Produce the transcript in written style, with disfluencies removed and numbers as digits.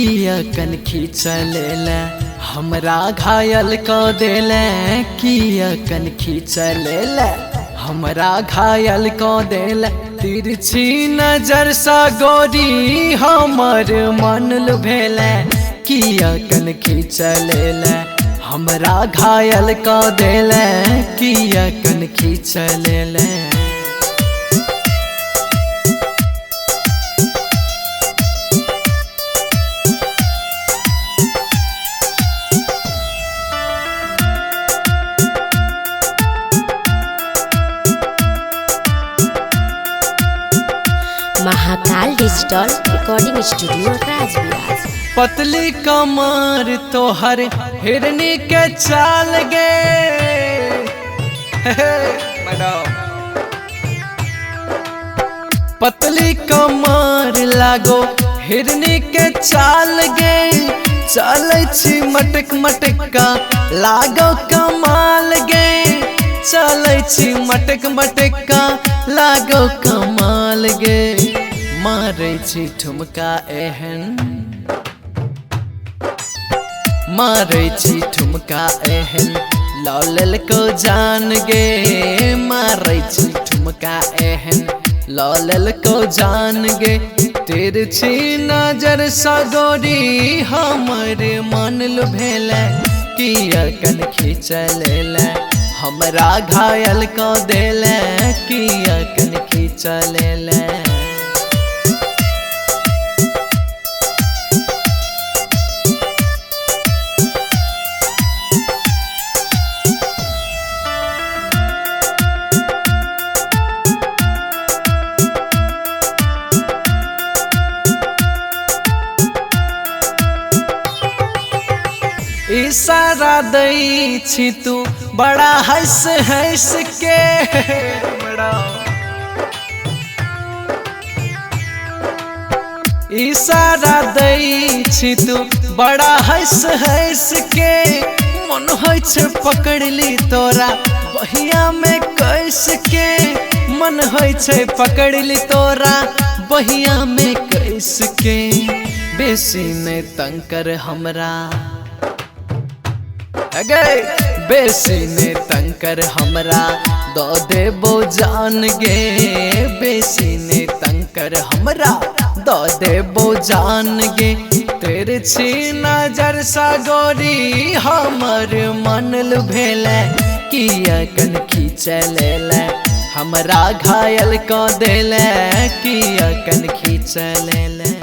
किया कन खींचलेला हमरा घायल क देले किया कन खींचलेला हमरा घायल क देले तिरछी नजर सा गोरी हमर मन लुभेले किया कन खींचलेला हमरा घायल क देले किया कन खींचलेला। Mahakal digital recording studio Rajvilas. पतली कमर तोहर हिरनी के चाल गे पतली कमर लागो हिरनी के चाल गे चलै छी मटक मटका लागो कमाल गे चलै छी मटक मटका लागो कमाल गे मारै छी ठुमका एहन मारै छी ठुमका एहन लौलल को जान गे मारै छी ठुमका एहन लौलल को जान गे तिरछी नजर सा गोरी हमर मन लुभेले किया कन खींचलेला हमरा घायल क देले किया कन खींचलेला। इशारा दै छी तू बड़ा हंस हंस के इशारा दै छी तू बड़ा हंस हंस के मन होइ छै पकड़ली तोरा बहिया में कैस के मन होइ छै पकड़ली तोरा बहिया में कैस के बेसी नहीं तंग कर हमरा अगे बेसी ने तंग कर हमरा दो देबो जान गे बेसी ने तंग कर हमरा दो देबो जान गे तिरछी नजर सा गोरी हमर मन लुभेले किया कन खींचलेला हमरा घायल क देले किया कन खींचलेला।